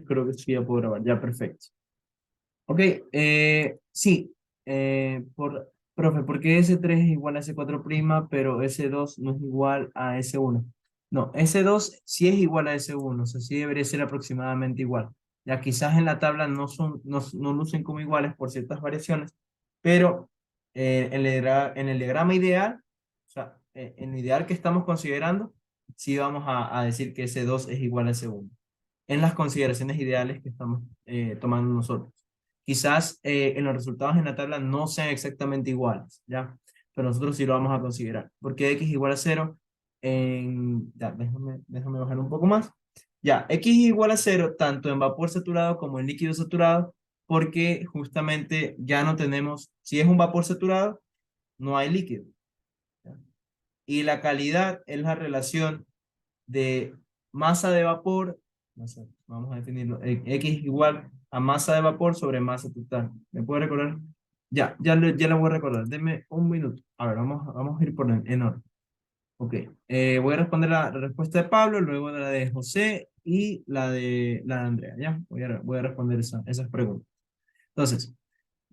Creo que sí ya puedo grabar, ya perfecto. Ok, sí, profe, ¿por qué S3 es igual a S4', pero S2 no es igual a S1? No, S2 sí es igual a S1, o sea, sí debería ser aproximadamente igual. Ya quizás en la tabla no lucen como iguales por ciertas variaciones, pero en el diagrama ideal, o sea, en el ideal que estamos considerando, sí vamos a decir que S2 es igual a S1 en las consideraciones ideales que estamos tomando nosotros. Quizás en los resultados en la tabla no sean exactamente iguales, ¿ya? Pero nosotros sí lo vamos a considerar. Porque x igual a cero, ya, déjame bajar un poco más. Ya, x igual a cero tanto en vapor saturado como en líquido saturado, porque justamente ya no tenemos, si es un vapor saturado, no hay líquido. ¿Ya? Y la calidad es la relación de masa de vapor, vamos a definirlo, X igual a masa de vapor sobre masa total. ¿Me puede recordar? Ya lo voy a recordar. Deme un minuto. A ver, vamos a ir por en orden. Ok. Voy a responder la respuesta de Pablo, luego la de José y la de Andrea. ¿Ya? Voy a responder esas preguntas. Entonces,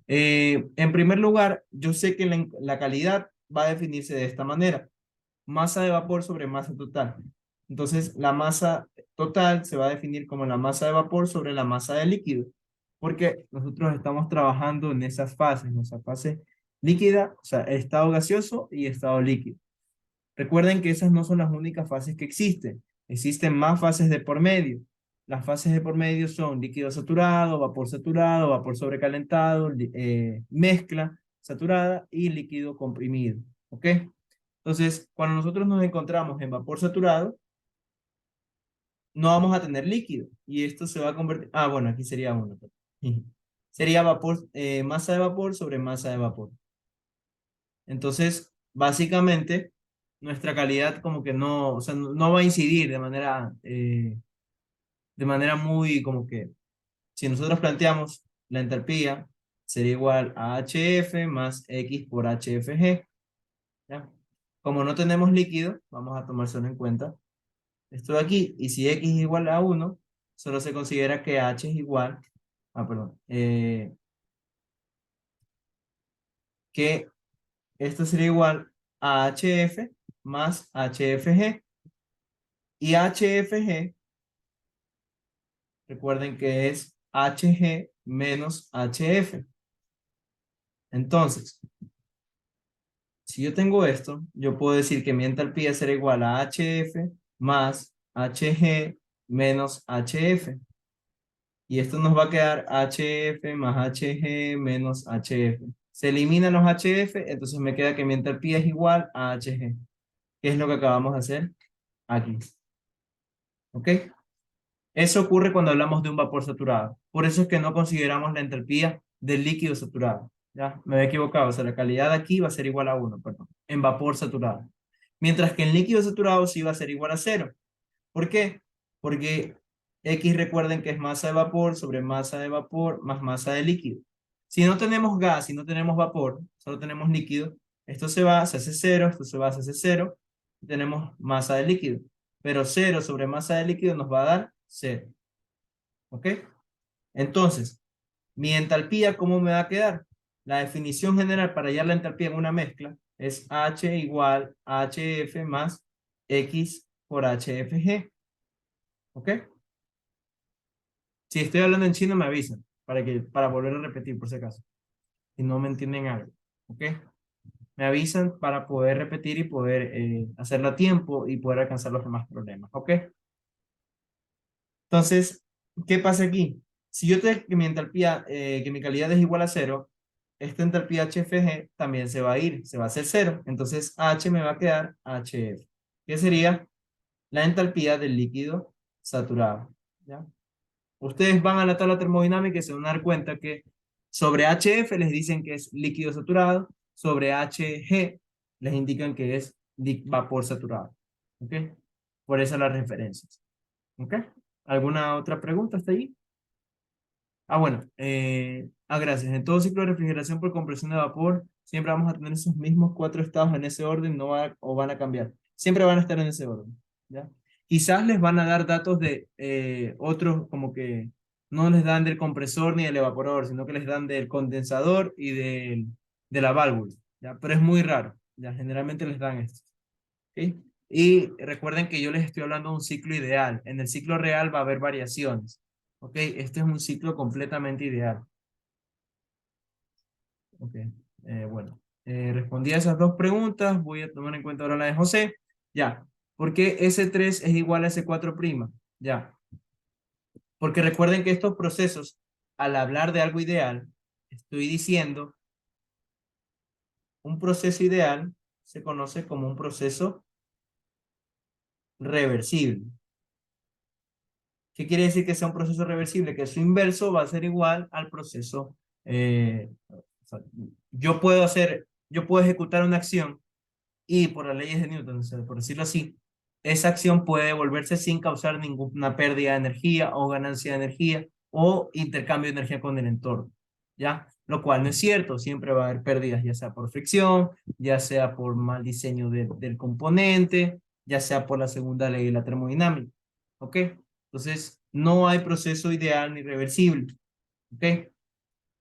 en primer lugar, yo sé que la calidad va a definirse de esta manera masa de vapor sobre masa total. Entonces, la masa total se va a definir como la masa de vapor sobre la masa de líquido, porque nosotros estamos trabajando en esa fase líquida, o sea, estado gaseoso y estado líquido. Recuerden que esas no son las únicas fases que existen más fases de por medio. Las fases de por medio son líquido saturado, vapor sobrecalentado, mezcla saturada y líquido comprimido. ¿Ok? Entonces, cuando nosotros nos encontramos en vapor saturado, no vamos a tener líquido y esto se va a convertir, bueno, aquí sería uno. Sería vapor, masa de vapor sobre masa de vapor. Entonces, básicamente, nuestra calidad como que no, o sea, no va a incidir de manera muy como que, si nosotros planteamos la entalpía, sería igual a HF más X por HFG, ¿ya? Como no tenemos líquido, vamos a tomar solo en cuenta esto de aquí, y si X es igual a 1, solo se considera que H es igual, perdón, que esto sería igual a HF más HFG. Y HFG, recuerden que es HG menos HF. Entonces, si yo tengo esto, yo puedo decir que mi entalpía será igual a HF más HG menos HF. Y esto nos va a quedar HF más HG menos HF. Se eliminan los HF, entonces me queda que mi entalpía es igual a HG. ¿Qué es lo que acabamos de hacer? Aquí. ¿Ok? Eso ocurre cuando hablamos de un vapor saturado. Por eso es que no consideramos la entalpía del líquido saturado. ¿Ya? Me había equivocado. O sea, la calidad de aquí va a ser igual a 1, perdón. En vapor saturado. Mientras que en líquido saturado sí va a ser igual a 0. ¿Por qué? Porque X recuerden que es masa de vapor sobre masa de vapor más masa de líquido. Si no tenemos gas, si no tenemos vapor, solo tenemos líquido, esto se va, se hace cero, esto se va, se hace cero, y tenemos masa de líquido. Pero cero sobre masa de líquido nos va a dar cero. ¿Ok? Entonces, mi entalpía, ¿cómo me va a quedar? La definición general para hallar la entalpía en una mezcla es H igual a HF más X por HFG. ¿Ok? Si estoy hablando en chino, me avisan para volver a repetir por si acaso. Si no me entienden algo. ¿Ok? Me avisan para poder repetir y poder hacerlo a tiempo y poder alcanzar los demás problemas. ¿Ok? Entonces, ¿qué pasa aquí? Si yo te que mi entalpía, que mi calidad es igual a cero, esta entalpía HFG también se va a ir, se va a hacer cero. Entonces, H me va a quedar HF, que sería la entalpía del líquido saturado. ¿Ya? Ustedes van a la tabla termodinámica y se van a dar cuenta que sobre HF les dicen que es líquido saturado, sobre HG les indican que es vapor saturado. ¿Ok? Por eso las referencias. ¿Ok? ¿Alguna otra pregunta hasta ahí? Bueno. Gracias. En todo ciclo de refrigeración por compresión de vapor, siempre vamos a tener esos mismos cuatro estados en ese orden, no va, o van a cambiar. Siempre van a estar en ese orden. ¿Ya? Quizás les van a dar datos de otros, como que no les dan del compresor ni del evaporador, sino que les dan del condensador y de la válvula, ¿ya? Pero es muy raro, ¿ya? Generalmente les dan esto, ¿ok? Y recuerden que yo les estoy hablando de un ciclo ideal. En el ciclo real va a haber variaciones, ¿ok? Este es un ciclo completamente ideal, ¿ok? Bueno, respondí a esas dos preguntas. Voy a tomar en cuenta ahora la de José. Ya, ¿por qué S3 es igual a S4'? Ya, porque recuerden que estos procesos, al hablar de algo ideal, estoy diciendo un proceso ideal se conoce como un proceso reversible. ¿Qué quiere decir que sea un proceso reversible? Que su inverso va a ser igual al proceso. O sea, yo puedo ejecutar una acción y por las leyes de Newton, o sea, por decirlo así, esa acción puede devolverse sin causar ninguna pérdida de energía o ganancia de energía o intercambio de energía con el entorno, ¿ya? Lo cual no es cierto, siempre va a haber pérdidas, ya sea por fricción, ya sea por mal diseño del componente, ya sea por la segunda ley de la termodinámica, ¿ok? Entonces, no hay proceso ideal ni reversible, ¿ok?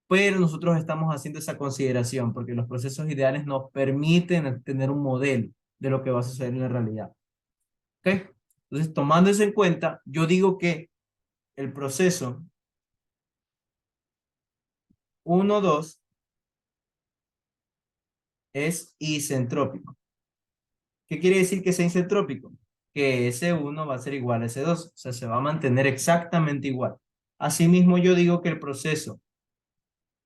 Pero nosotros estamos haciendo esa consideración porque los procesos ideales nos permiten tener un modelo de lo que va a suceder en la realidad. ¿Ok? Entonces, tomando eso en cuenta, yo digo que el proceso 1, 2 es isentrópico. ¿Qué quiere decir que sea isentrópico? Que S1 va a ser igual a S2, o sea, se va a mantener exactamente igual. Asimismo, yo digo que el proceso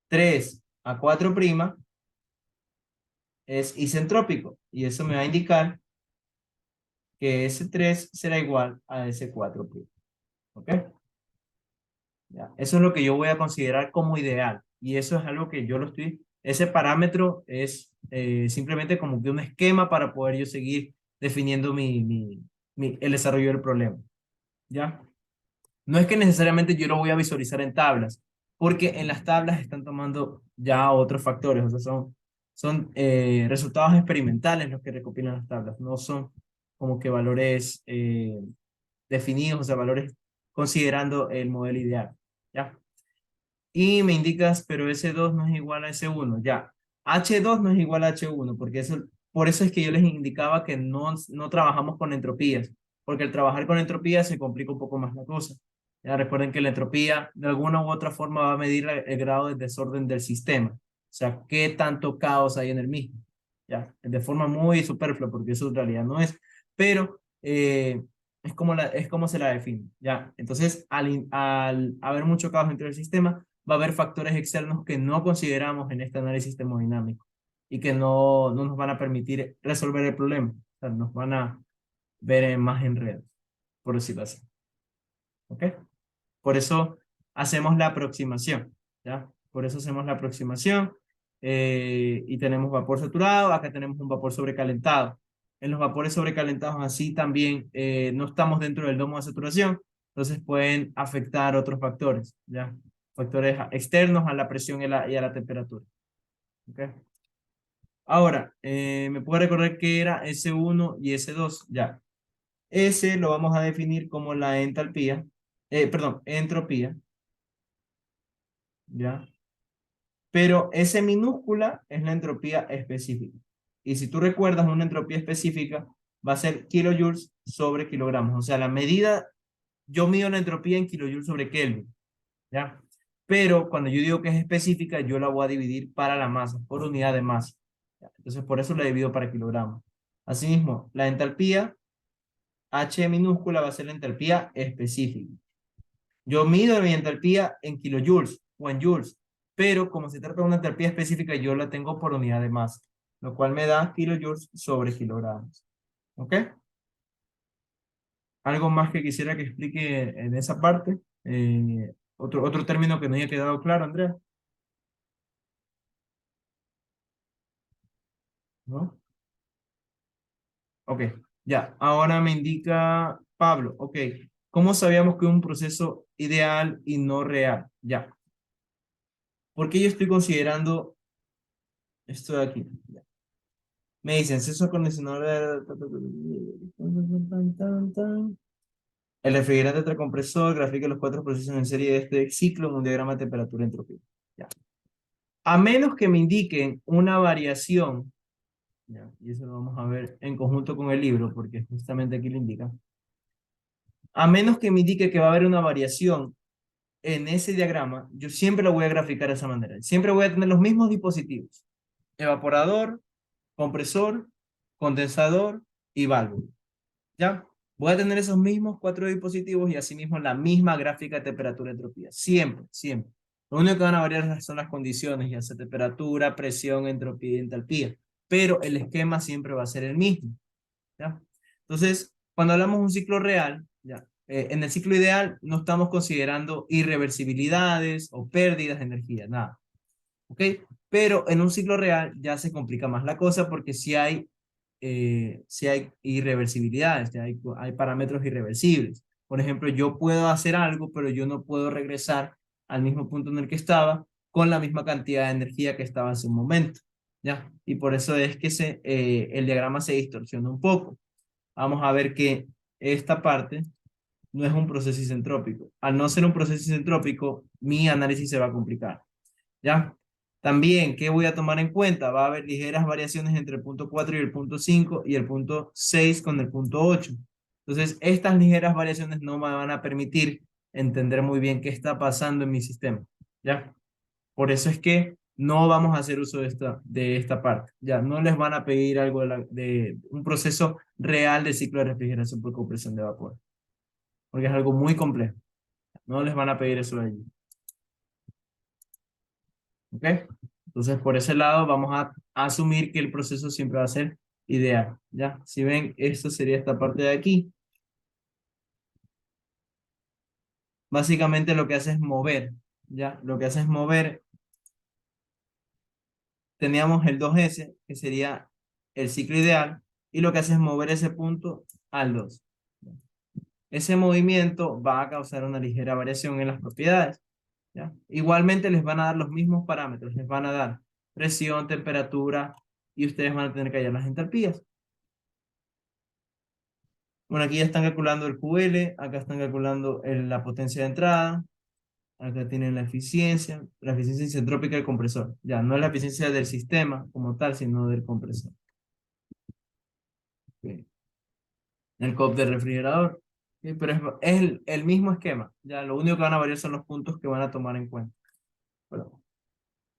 3 a 4' es isentrópico y eso me va a indicar que S3 será igual a S4'. ¿Ok? Ya. Eso es lo que yo voy a considerar como ideal. Y eso es algo que yo lo estoy, ese parámetro es simplemente como que un esquema para poder yo seguir definiendo el desarrollo del problema. ¿Ya? No es que necesariamente yo lo voy a visualizar en tablas, porque en las tablas están tomando ya otros factores, o sea, son resultados experimentales los que recopilan las tablas, no son como que valores definidos, o sea, valores considerando el modelo ideal, ¿ya? Y me indicas, pero S2 no es igual a S1, ya. H2 no es igual a H1, porque eso, por eso es que yo les indicaba que no trabajamos con entropías, porque al trabajar con entropías se complica un poco más la cosa. Ya recuerden que la entropía de alguna u otra forma va a medir el grado de desorden del sistema, o sea, qué tanto caos hay en el mismo, ya, de forma muy superflua, porque eso en realidad no es, pero es como se la define, ya. Entonces, al haber mucho caos dentro del sistema, va a haber factores externos que no consideramos en este análisis termodinámico y que no nos van a permitir resolver el problema. O sea, nos van a ver en más enredos, por decirlo así. ¿Ok? Por eso hacemos la aproximación, ¿ya? Por eso hacemos la aproximación y tenemos vapor saturado, acá tenemos un vapor sobrecalentado. En los vapores sobrecalentados así también no estamos dentro del domo de saturación, entonces pueden afectar otros factores, ¿ya? Factores externos a la presión y a la temperatura. ¿Ok? Ahora, ¿me puedo recordar qué era S1 y S2? Ya. S lo vamos a definir como la entalpía, perdón, entropía, ¿ya? Pero S minúscula es la entropía específica. Y si tú recuerdas, una entropía específica va a ser kilojoules sobre kilogramos. O sea, la medida, yo mido la entropía en kilojoules sobre Kelvin, ¿ya? Pero cuando yo digo que es específica, yo la voy a dividir para la masa, por unidad de masa. ¿Ya? Entonces, por eso la divido para kilogramos. Asimismo, la entalpía, H minúscula va a ser la entalpía específica. Yo mido mi entalpía en kilojoules o en joules, pero como se trata de una entalpía específica, yo la tengo por unidad de masa, lo cual me da kilojoules sobre kilogramos. ¿Ok? ¿Algo más que quisiera que explique en esa parte? Otro término que no haya quedado claro, Andrea, ¿no? Ok, ya. Ahora me indica Pablo, ok. ¿Cómo sabíamos que un proceso ideal y no real? Ya. ¿Por qué yo estoy considerando esto de aquí? Me dicen, César condicionador. El refrigerante ultracompresor grafica los cuatro procesos en serie de este ciclo en un diagrama de temperatura y entropía. Ya. A menos que me indiquen una variación, ya, y eso lo vamos a ver en conjunto con el libro, porque justamente aquí lo indica. A menos que me indique que va a haber una variación en ese diagrama, yo siempre lo voy a graficar de esa manera. Siempre voy a tener los mismos dispositivos. Evaporador, compresor, condensador y válvula. ¿Ya? Voy a tener esos mismos cuatro dispositivos y asimismo la misma gráfica de temperatura y entropía. Siempre, siempre. Lo único que van a variar son las condiciones, ya sea temperatura, presión, entropía y entalpía. Pero el esquema siempre va a ser el mismo. ¿Ya? Entonces, cuando hablamos de un ciclo real, ¿ya? En el ciclo ideal no estamos considerando irreversibilidades o pérdidas de energía, nada. ¿Ok? Pero en un ciclo real ya se complica más la cosa porque si hay irreversibilidades, ya hay parámetros irreversibles. Por ejemplo, yo puedo hacer algo, pero yo no puedo regresar al mismo punto en el que estaba con la misma cantidad de energía que estaba hace un momento. ¿Ya? Y por eso es que el diagrama se distorsiona un poco. Vamos a ver que esta parte no es un proceso isentrópico. Al no ser un proceso isentrópico, mi análisis se va a complicar. ¿Ya? También, ¿qué voy a tomar en cuenta? Va a haber ligeras variaciones entre el punto 4 y el punto 5 y el punto 6 con el punto 8. Entonces, estas ligeras variaciones no me van a permitir entender muy bien qué está pasando en mi sistema. ¿Ya? Por eso es que no vamos a hacer uso de esta parte. Ya, no les van a pedir algo de un proceso real de ciclo de refrigeración por compresión de vapor, porque es algo muy complejo. No les van a pedir eso de allí. ¿Ok? Entonces, por ese lado, vamos a asumir que el proceso siempre va a ser ideal. ¿Ya? Si ven, esto sería esta parte de aquí. Básicamente lo que hace es mover. ¿Ya? Lo que hace es mover. Teníamos el 2S, que sería el ciclo ideal, y lo que hace es mover ese punto al 2. Ese movimiento va a causar una ligera variación en las propiedades. ¿Ya? Igualmente les van a dar los mismos parámetros, les van a dar presión, temperatura, y ustedes van a tener que hallar las entalpías. Bueno, aquí ya están calculando el QL, acá están calculando la potencia de entrada, acá tienen la eficiencia isentrópica del compresor. Ya, no es la eficiencia del sistema como tal, sino del compresor. Ok. El COP del refrigerador. Ok, pero es el mismo esquema. Ya, lo único que van a variar son los puntos que van a tomar en cuenta. Pero,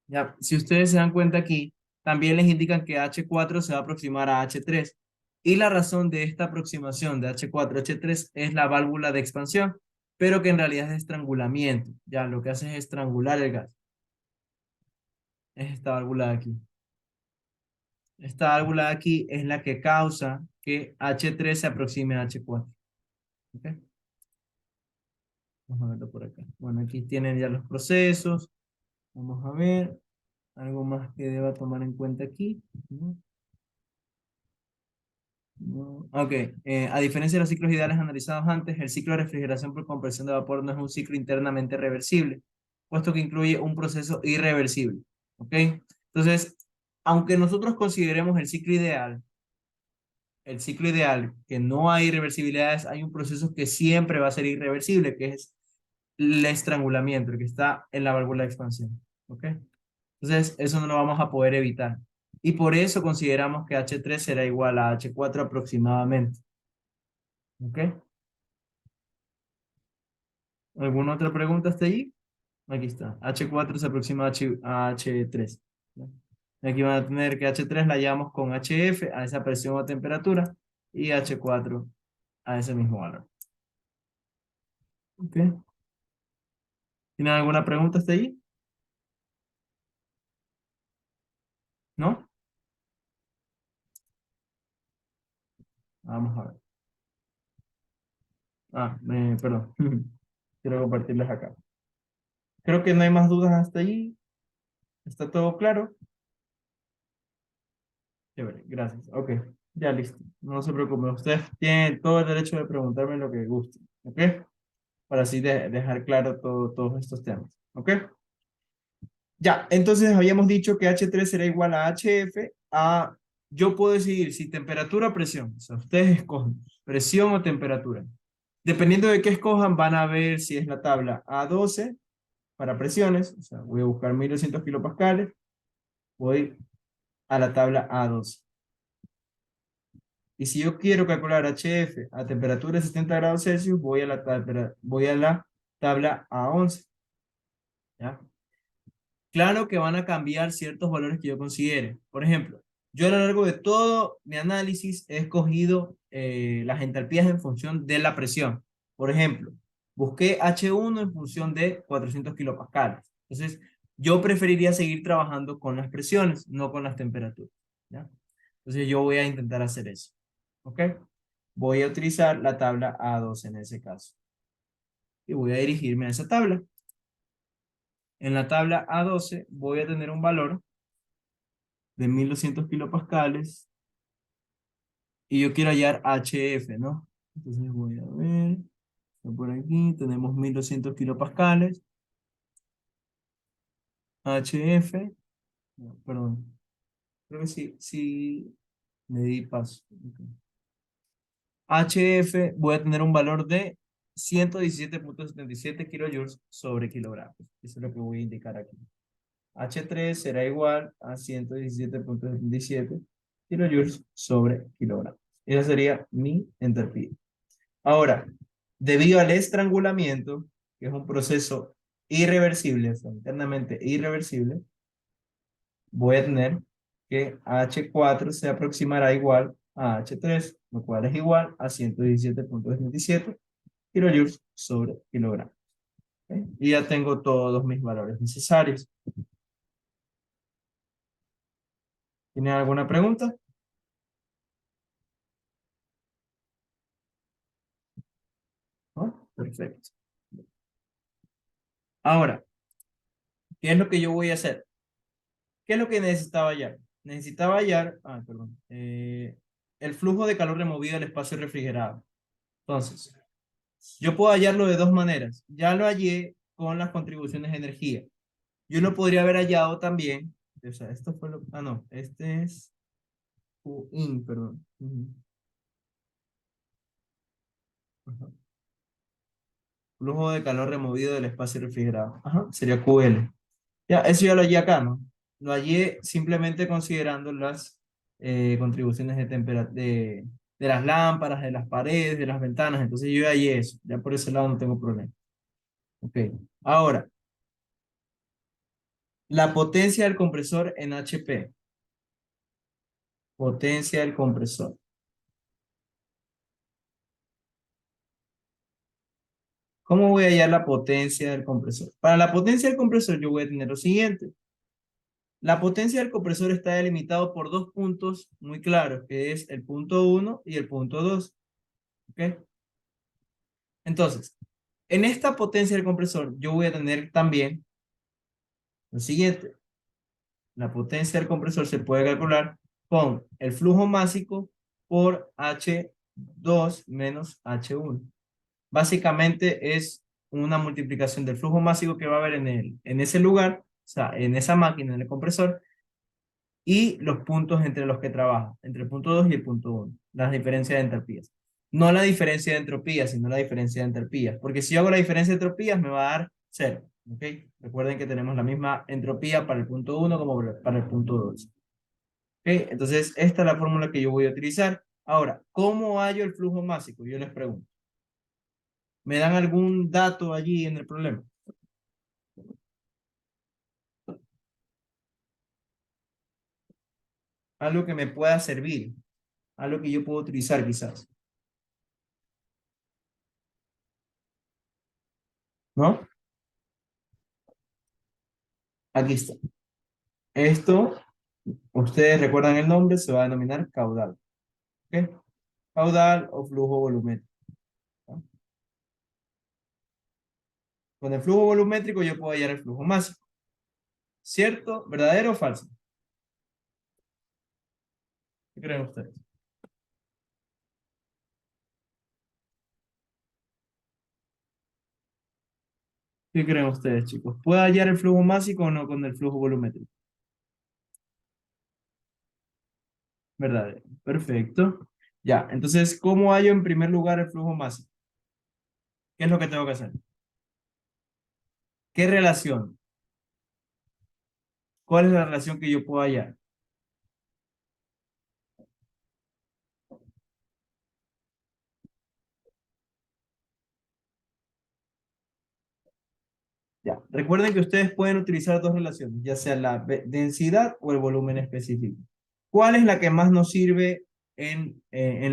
ya, si ustedes se dan cuenta aquí, también les indican que H4 se va a aproximar a H3. Y la razón de esta aproximación de H4 a H3 es la válvula de expansión, pero que en realidad es de estrangulamiento. Ya, lo que hace es estrangular el gas. Es esta válvula de aquí. Esta válvula de aquí es la que causa que H3 se aproxime a H4. ¿Ok? Vamos a verlo por acá. Bueno, aquí tienen ya los procesos. Vamos a ver. Algo más que deba tomar en cuenta aquí. No. No. Ok, a diferencia de los ciclos ideales analizados antes, el ciclo de refrigeración por compresión de vapor no es un ciclo internamente reversible, puesto que incluye un proceso irreversible. Ok, entonces, aunque nosotros consideremos el ciclo ideal, que no hay irreversibilidades, hay un proceso que siempre va a ser irreversible, que es el estrangulamiento, el que está en la válvula de expansión. Ok, entonces eso no lo vamos a poder evitar. Y por eso consideramos que H3 será igual a H4 aproximadamente. ¿Ok? ¿Alguna otra pregunta hasta allí? Aquí está. H4 se aproxima a H3. ¿No? Aquí van a tener que H3 la llevamos con HF a esa presión o temperatura y H4 a ese mismo valor. ¿Ok? ¿Tienen alguna pregunta hasta allí? ¿No? Vamos a ver. Perdón. Quiero compartirles acá. Creo que no hay más dudas hasta allí. ¿Está todo claro? Chévere, gracias. Ok, ya listo. No se preocupen. Ustedes tienen todo el derecho de preguntarme lo que gusten. ¿Ok? Para así dejar claro todos estos temas. ¿Ok? Ya, entonces habíamos dicho que H3 será igual a HF yo puedo decidir si temperatura o presión. O sea, ustedes escogen presión o temperatura. Dependiendo de qué escojan, van a ver si es la tabla A12 para presiones, o sea, voy a buscar 1200 kilopascales, voy a la tabla A12. Y si yo quiero calcular HF a temperatura de 70 grados Celsius, voy a la tabla A11, ¿ya? Claro que van a cambiar ciertos valores que yo considere. Por ejemplo, yo a lo largo de todo mi análisis he escogido las entalpías en función de la presión. Por ejemplo, busqué H1 en función de 400 kilopascales. Entonces, yo preferiría seguir trabajando con las presiones, no con las temperaturas, ¿ya? Entonces, yo voy a intentar hacer eso. ¿Ok? Voy a utilizar la tabla A2 en ese caso. Y voy a dirigirme a esa tabla. En la tabla A12 voy a tener un valor de 1200 kilopascales y yo quiero hallar HF, ¿no? Entonces voy a ver, por aquí tenemos 1200 kilopascales, HF, no, perdón, creo que sí, me di paso. Ok. HF voy a tener un valor de 117,77 kilojoules sobre kilogramos. Eso es lo que voy a indicar aquí. H3 será igual a 117,77 kilojoules sobre kilogramos. Esa sería mi entropía. Ahora, debido al estrangulamiento, que es un proceso irreversible, o sea, internamente irreversible, voy a tener que H4 se aproximará igual a H3, lo cual es igual a 117,77 kilojoules sobre kilogramo. ¿Ok? Y ya tengo todos mis valores necesarios. ¿Tienen alguna pregunta? ¿No? Perfecto. Ahora, ¿qué es lo que yo voy a hacer? ¿Qué es lo que necesitaba hallar? Necesitaba hallar, perdón, el flujo de calor removido del espacio refrigerado. Entonces, yo puedo hallarlo de dos maneras. Ya lo hallé con las contribuciones de energía. Yo lo podría haber hallado también. O sea, esto fue lo. No, este es QIN, perdón. Ajá. Flujo de calor removido del espacio refrigerado. Ajá, sería QL. Ya, eso ya lo hallé acá, ¿no? Lo hallé simplemente considerando las contribuciones de las lámparas, de las paredes, de las ventanas. Entonces yo ya hallé eso. Ya por ese lado no tengo problema. Ok. Ahora, la potencia del compresor en HP. Potencia del compresor. ¿Cómo voy a hallar la potencia del compresor? Para la potencia del compresor yo voy a tener lo siguiente. La potencia del compresor está delimitado por dos puntos muy claros, que es el punto 1 y el punto 2. ¿Ok? Entonces, en esta potencia del compresor yo voy a tener también lo siguiente. La potencia del compresor se puede calcular con el flujo másico por H2 menos H1. Básicamente es una multiplicación del flujo másico que va a haber en ese lugar, o sea, en esa máquina, en el compresor, y los puntos entre los que trabaja, entre el punto 2 y el punto 1, las diferencias de entalpías. No la diferencia de entropías, sino la diferencia de entalpías, porque si yo hago la diferencia de entropías me va a dar cero, ¿ok? Recuerden que tenemos la misma entropía para el punto 1 como para el punto 2. ¿Ok? Entonces, esta es la fórmula que yo voy a utilizar. Ahora, ¿cómo hallo el flujo másico? Yo les pregunto. ¿Me dan algún dato allí en el problema? Algo que me pueda servir, algo que yo puedo utilizar quizás, ¿no? Aquí está. Esto, ustedes recuerdan el nombre, se va a denominar caudal. ¿Ok? Caudal o flujo volumétrico. ¿No? Con el flujo volumétrico yo puedo hallar el flujo másico. ¿Cierto? ¿Verdadero o falso? ¿Qué creen ustedes? ¿Qué creen ustedes, chicos? ¿Puedo hallar el flujo másico o no con el flujo volumétrico? Verdadero. Perfecto. Ya, entonces, ¿cómo hallo en primer lugar el flujo másico? ¿Qué es lo que tengo que hacer? ¿Qué relación? ¿Cuál es la relación que yo puedo hallar? Ya. Recuerden que ustedes pueden utilizar dos relaciones, ya sea la densidad o el volumen específico. ¿Cuál es la que más nos sirve en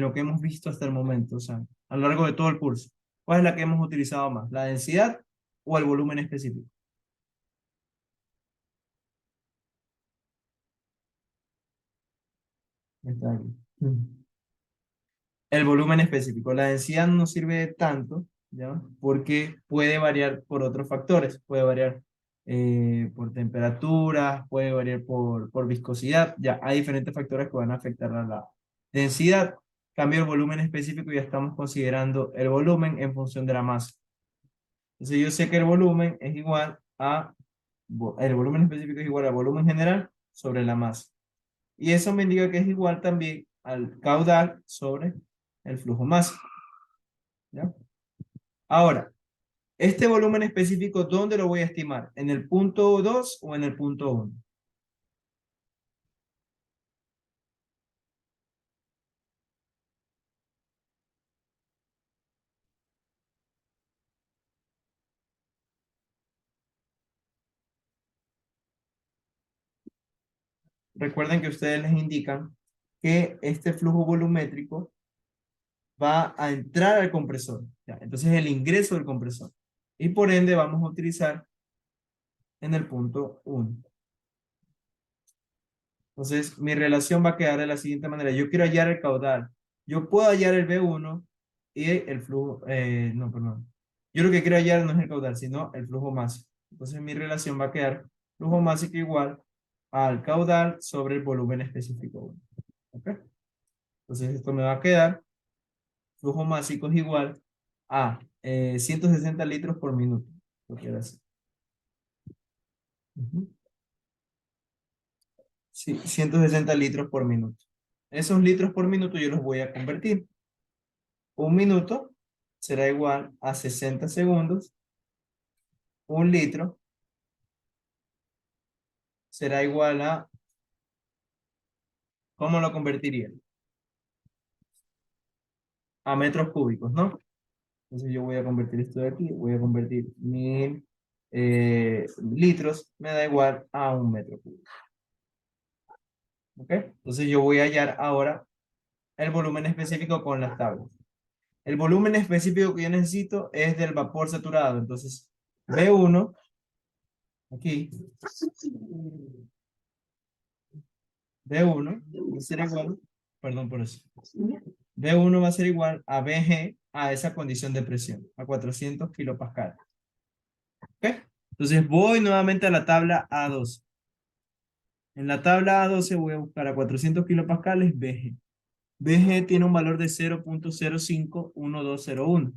lo que hemos visto hasta el momento? O sea, a lo largo de todo el curso. ¿Cuál es la que hemos utilizado más? ¿La densidad o el volumen específico? Está aquí. El volumen específico. La densidad no sirve tanto, ¿ya? Porque puede variar por otros factores. Puede variar por temperaturas, puede variar por viscosidad. Ya, hay diferentes factores que van a afectar a la densidad. Cambio el volumen específico, ya estamos considerando el volumen en función de la masa. Entonces yo sé que el volumen es igual a, el volumen específico es igual al volumen general sobre la masa. Y eso me indica que es igual también al caudal sobre el flujo masa. ¿Ya? Ahora, este volumen específico, ¿dónde lo voy a estimar? ¿En el punto 2 o en el punto 1? Recuerden que ustedes les indican que este flujo volumétrico va a entrar al compresor. ¿Ya? Entonces, el ingreso del compresor. Y por ende, vamos a utilizar en el punto 1. Entonces, mi relación va a quedar de la siguiente manera. Yo quiero hallar el caudal. Yo puedo hallar el V1 y el flujo, no, perdón. Yo lo que quiero hallar no es el caudal, sino el flujo másico. Entonces, mi relación va a quedar flujo másico igual al caudal sobre el volumen específico 1. ¿Ok? Entonces, esto me va a quedar, flujo másico es igual a 160 litros por minuto. Lo quiero así. Ujú. Sí, 160 litros por minuto. Esos litros por minuto yo los voy a convertir. Un minuto será igual a 60 segundos. Un litro será igual a, ¿cómo lo convertiría? A metros cúbicos, ¿no? Entonces yo voy a convertir esto de aquí, voy a convertir 1000 litros, me da igual a un metro cúbico. ¿Ok? Entonces yo voy a hallar ahora el volumen específico con las tablas. El volumen específico que yo necesito es del vapor saturado. Entonces, B1, aquí, B1 va a ser igual, perdón por eso. B1 va a ser igual a BG a esa condición de presión, a 400 kilopascales. ¿Ok? Entonces voy nuevamente a la tabla A12. En la tabla A12 voy a buscar a 400 kilopascales BG. BG tiene un valor de 0.051201.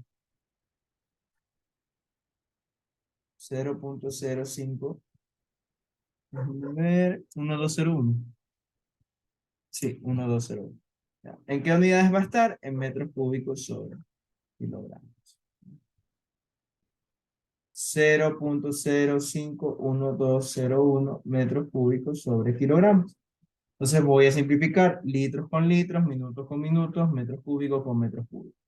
0.05, déjame ver, 1201. Sí, 1201. Ya. ¿En qué unidades va a estar? En metros cúbicos sobre kilogramos. 0.051201 metros cúbicos sobre kilogramos. Entonces voy a simplificar litros con litros, minutos con minutos, metros cúbicos con metros cúbicos.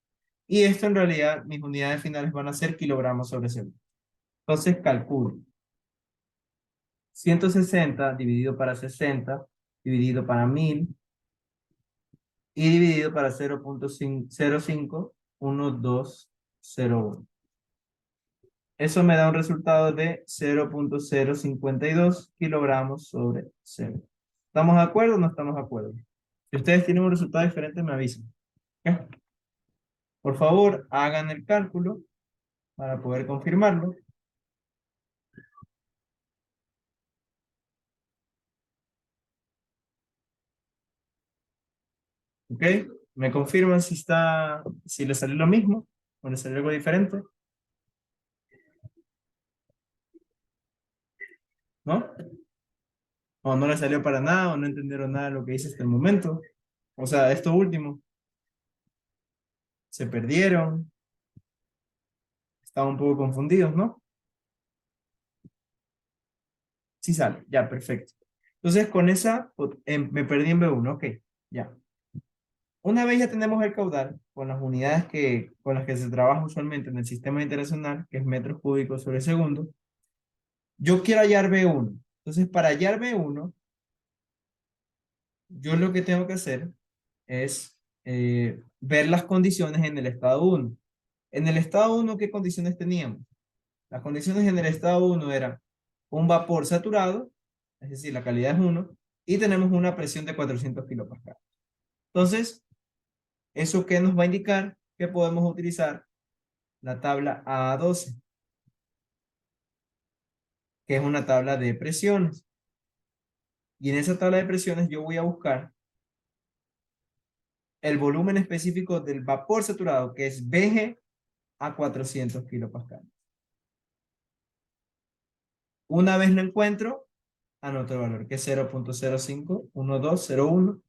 Y esto en realidad, mis unidades finales van a ser kilogramos sobre segundo. Entonces calculo 160 dividido para 60, dividido para 1000 y dividido para 0.051201. Eso me da un resultado de 0.052 kilogramos sobre cero. ¿Estamos de acuerdo o no estamos de acuerdo? Si ustedes tienen un resultado diferente, me avisan. ¿Ok? Por favor, hagan el cálculo para poder confirmarlo. ¿Ok? ¿Me confirman si les salió lo mismo o les salió algo diferente? ¿No? O no les salió para nada o no entendieron nada de lo que hice hasta el momento. O sea, esto último, se perdieron. Estamos un poco confundidos, ¿no? Sí sale, ya, perfecto. Entonces, con esa, me perdí en B1, ok, ya. Una vez ya tenemos el caudal, con las unidades con las que se trabaja usualmente en el sistema internacional, que es metros cúbicos sobre segundo, yo quiero hallar B1. Entonces, para hallar B1, yo lo que tengo que hacer es ver las condiciones en el estado 1. En el estado 1, ¿qué condiciones teníamos? Las condiciones en el estado 1 eran un vapor saturado, es decir, la calidad es 1, y tenemos una presión de 400 kilopascales. Entonces, ¿eso qué nos va a indicar? Que podemos utilizar la tabla A12, que es una tabla de presiones. Y en esa tabla de presiones yo voy a buscar el volumen específico del vapor saturado, que es BG a 400 kilopascales. Una vez lo encuentro, anoto el valor, que es 0.051201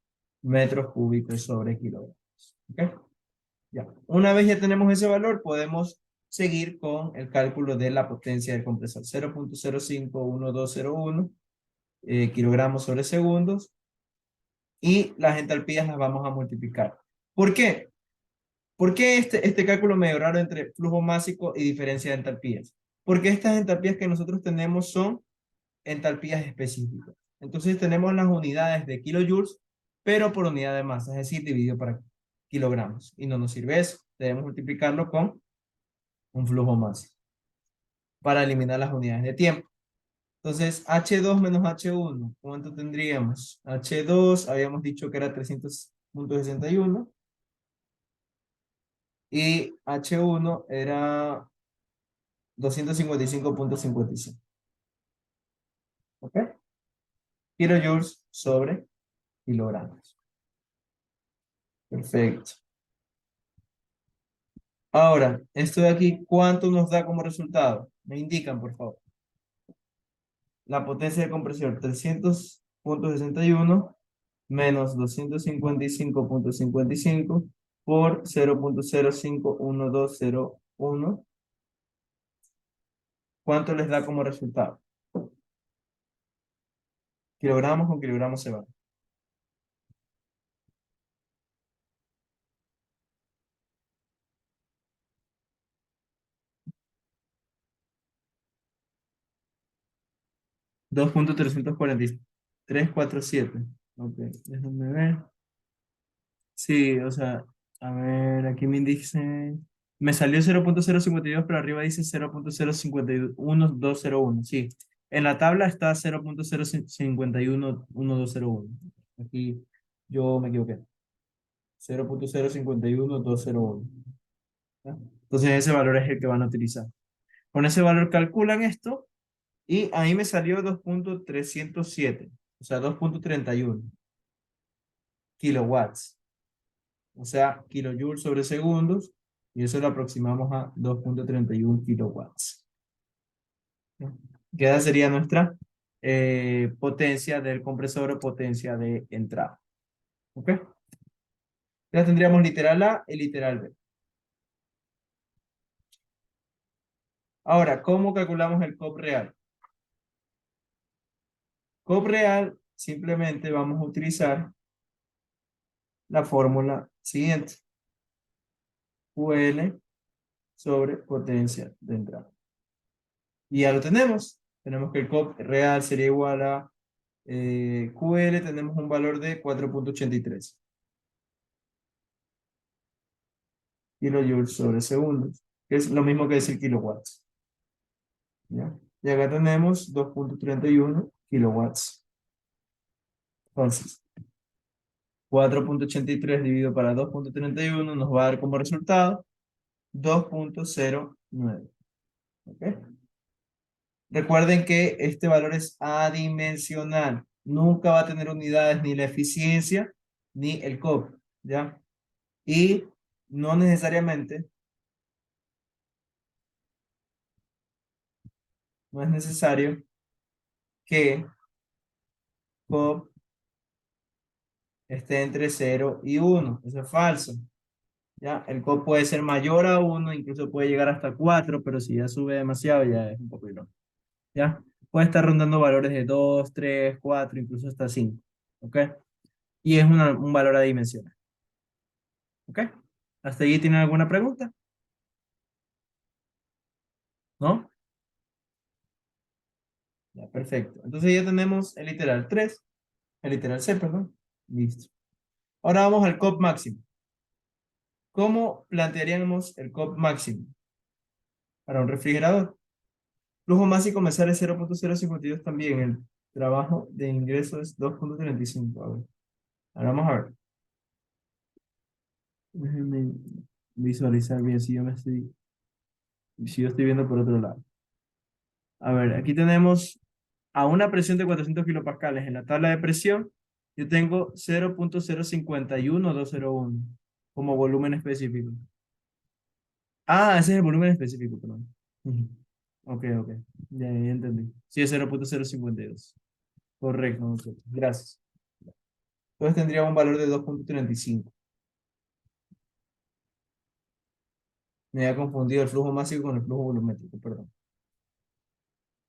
metros cúbicos sobre kilogramos. ¿Ok? Ya. Una vez ya tenemos ese valor, podemos seguir con el cálculo de la potencia del compresor. 0.051201 kilogramos sobre segundos. Y las entalpías las vamos a multiplicar. ¿Por qué? ¿Por qué este cálculo medio raro entre flujo másico y diferencia de entalpías? Porque estas entalpías que nosotros tenemos son entalpías específicas. Entonces tenemos las unidades de kilojoules, pero por unidad de masa, es decir, dividido para kilogramos. Y no nos sirve eso. Debemos multiplicarlo con un flujo másico para eliminar las unidades de tiempo. Entonces, H2 menos H1, ¿cuánto tendríamos? H2, habíamos dicho que era 300.61 y H1 era 255.55. ¿Ok? Kilojoules sobre kilogramos. Perfecto. Ahora, esto de aquí, ¿cuánto nos da como resultado? Me indican, por favor. La potencia de compresión, 300.61 menos 255.55 por 0.051201. ¿Cuánto les da como resultado? Kilogramos con kilogramos se va. 2.34347. Ok, déjenme ver. Sí, o sea, a ver, aquí me dice, me salió 0.052, pero arriba dice 0.051201. Sí, en la tabla está 0.0511201. Aquí yo me equivoqué. 0.051201. ¿Ya? Entonces ese valor es el que van a utilizar. Con ese valor calculan esto y ahí me salió 2.307, o sea, 2.31 kilowatts. O sea, kilojoules sobre segundos, y eso lo aproximamos a 2.31 kilowatts. Que esa sería nuestra potencia del compresor o potencia de entrada. ¿Ok? Ya tendríamos literal A y literal B. Ahora, ¿cómo calculamos el COP real? COP real, simplemente vamos a utilizar la fórmula siguiente. QL sobre potencia de entrada. Y ya lo tenemos. Tenemos que el COP real sería igual a QL, tenemos un valor de 4.83 kilojoules sobre segundos, que es lo mismo que decir kilowatts. ¿Ya? Y acá tenemos 2.31 kilowatts. Entonces, 4.83 dividido para 2.31 nos va a dar como resultado 2.09. ¿Ok? Recuerden que este valor es adimensional. Nunca va a tener unidades ni la eficiencia ni el COP. ¿Ya? Y no necesariamente, no es necesario que COP esté entre 0 y 1. Eso es falso. ¿ya? El COP puede ser mayor a 1, incluso puede llegar hasta 4, pero si ya sube demasiado ya es un poco ilógico, ¿ya? Puede estar rondando valores de 2, 3, 4, incluso hasta 5, ¿ok? Y es un valor adimensional, ¿ok? ¿Hasta allí tienen alguna pregunta? ¿No? Ya, perfecto. Entonces ya tenemos el literal 3, el literal C, perdón. Listo. Ahora vamos al COP máximo. ¿Cómo plantearíamos el COP máximo para un refrigerador? Flujo máximo comenzar es 0.052 también. El trabajo de ingreso es 2.35. A ver, ahora vamos a ver. Déjenme visualizar bien si yo estoy viendo por otro lado. A ver, aquí tenemos a una presión de 400 kilopascales. En la tabla de presión, yo tengo 0.051201 como volumen específico. Ah, ese es el volumen específico, perdón. Ujú. Ok, ok. Ya entendí. Sí, es 0.052. Correcto, doctor. Gracias. Entonces tendría un valor de 2.35. Me había confundido el flujo másico con el flujo volumétrico, perdón.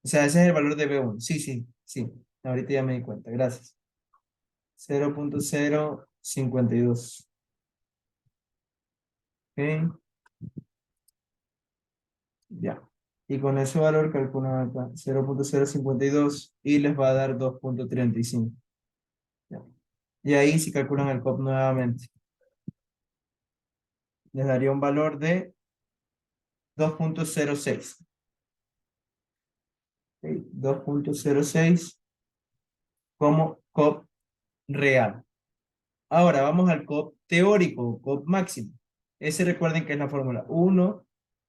O sea, ese es el valor de B1. Sí, sí, sí. Ahorita ya me di cuenta. Gracias. 0.052. Ok, ya. Y con ese valor calculan acá 0.052 y les va a dar 2.35. Ya. Y ahí si calculan el COP nuevamente, les daría un valor de 2.06. Ok, 2.06 como COP real. Ahora vamos al COP teórico, COP máximo. Ese recuerden que es la fórmula 1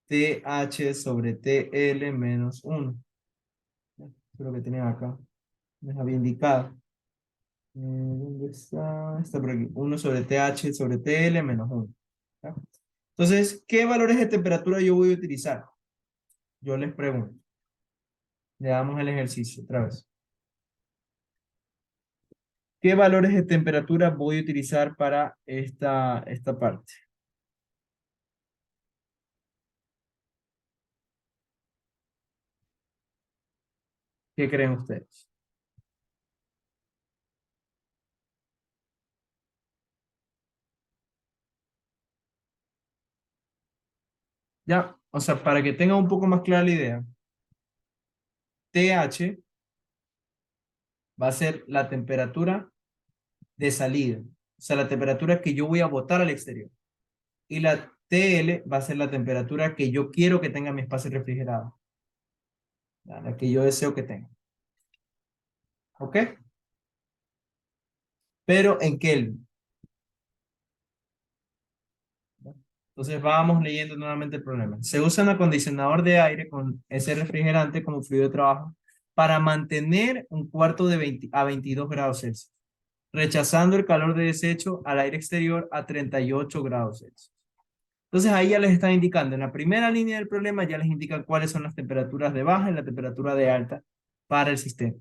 TH sobre TL menos 1. Eso es lo que tenía acá. Les había indicado. ¿Dónde está? Está por aquí. 1 sobre TH sobre TL menos 1. ¿Ya? Entonces, ¿qué valores de temperatura yo voy a utilizar? Yo les pregunto. Le damos el ejercicio otra vez. ¿Qué valores de temperatura voy a utilizar para esta parte? ¿Qué creen ustedes? Ya, o sea, para que tengan un poco más clara la idea, TH va a ser la temperatura de salida, o sea, la temperatura que yo voy a botar al exterior. Y la TL va a ser la temperatura que yo quiero que tenga mi espacio refrigerado, ¿ya? La que yo deseo que tenga. ¿Ok? Pero en Kelvin. ¿Ya? Entonces vamos leyendo nuevamente el problema. Se usa un acondicionador de aire con ese refrigerante como fluido de trabajo para mantener un cuarto de 20 a 22 grados Celsius, rechazando el calor de desecho al aire exterior a 38 grados Celsius. Entonces ahí ya les están indicando, en la primera línea del problema ya les indican cuáles son las temperaturas de baja y la temperatura de alta para el sistema.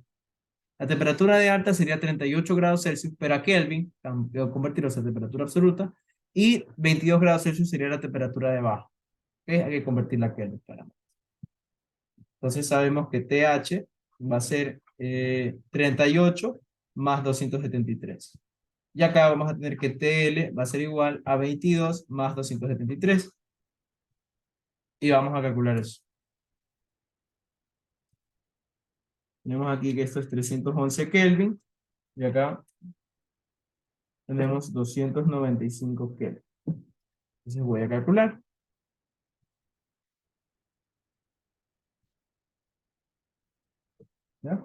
La temperatura de alta sería 38 grados Celsius, pero a Kelvin, convertirlos a temperatura absoluta, y 22 grados Celsius sería la temperatura de baja. ¿Okay? Hay que convertirla a Kelvin, claramente. Entonces sabemos que TH va a ser 38 más 273. Y acá vamos a tener que TL va a ser igual a 22 más 273. Y vamos a calcular eso. Tenemos aquí que esto es 311 Kelvin. Y acá tenemos 295 Kelvin. Entonces voy a calcular. ¿Ya?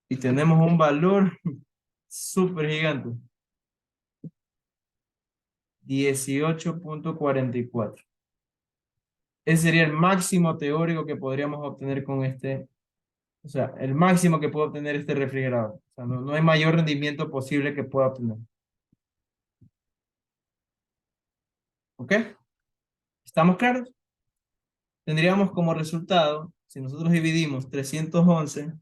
Y tenemos un valor súper gigante. 18.44. Ese sería el máximo teórico que podríamos obtener con este. O sea, el máximo que puede obtener este refrigerador. O sea, no hay mayor rendimiento posible que pueda obtener. ¿Ok? ¿Estamos claros? Tendríamos como resultado, si nosotros dividimos 311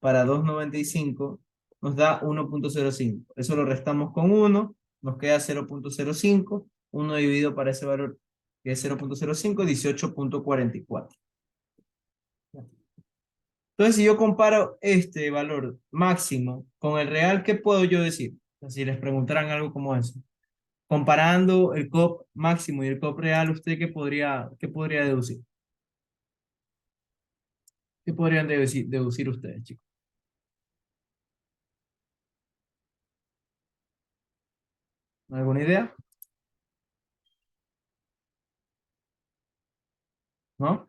para 295, nos da 1,05. Eso lo restamos con 1, nos queda 0,05. 1 dividido para ese valor que es 0,05, 18,44. Entonces, si yo comparo este valor máximo con el real, ¿qué puedo yo decir? Si les preguntaran algo como eso. Comparando el COP máximo y el COP real, ¿usted qué podría deducir? ¿Qué podrían deducir ustedes, chicos? ¿Alguna idea? ¿No?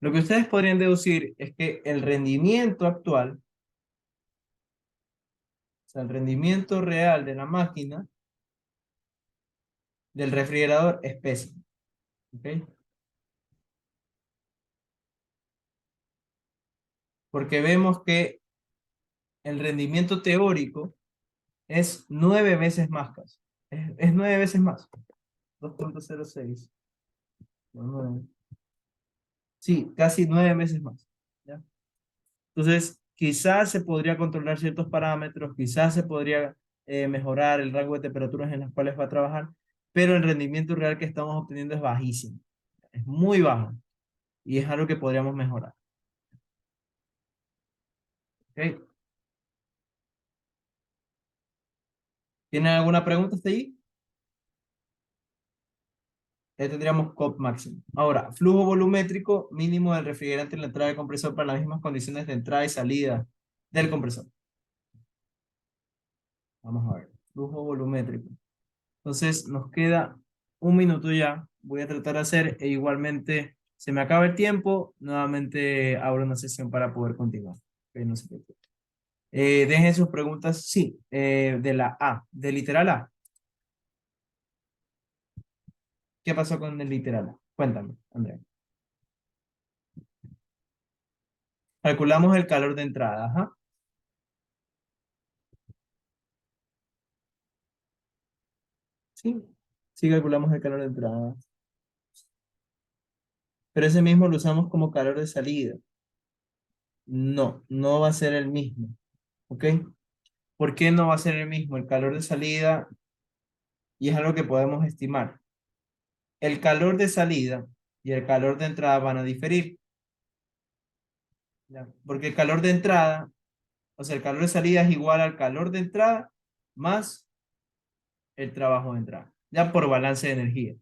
Lo que ustedes podrían deducir es que el rendimiento actual, o sea, el rendimiento real de la máquina, del refrigerador, es pésimo. ¿Ok? Porque vemos que el rendimiento teórico es 9 veces más casi. Es 9 veces más. 2,06. Sí, casi 9 veces más. ¿Ya? Entonces, quizás se podría controlar ciertos parámetros, quizás se podría mejorar el rango de temperaturas en las cuales va a trabajar, pero el rendimiento real que estamos obteniendo es bajísimo. Es muy bajo y es algo que podríamos mejorar. ¿Ok? ¿Tienen alguna pregunta hasta ahí? Ya tendríamos COP máximo. Ahora, flujo volumétrico mínimo del refrigerante en la entrada del compresor para las mismas condiciones de entrada y salida del compresor. Vamos a ver. Flujo volumétrico. Entonces, nos queda un minuto ya. Voy a tratar de hacer e igualmente se me acaba el tiempo. Nuevamente abro una sesión para poder continuar. Ok, no se preocupe. Dejen sus preguntas, sí, de la A, de literal A. ¿Qué pasó con el literal A? Cuéntame, Andrea. Calculamos el calor de entrada, ajá. Sí, sí calculamos el calor de entrada. Pero ese mismo lo usamos como calor de salida. No, no va a ser el mismo. ¿Ok? ¿Por qué no va a ser el mismo? El calor de salida, y es algo que podemos estimar. El calor de salida y el calor de entrada van a diferir. ¿Ya? Porque el calor de entrada, o sea, el calor de salida es igual al calor de entrada más el trabajo de entrada. Ya por balance de energía.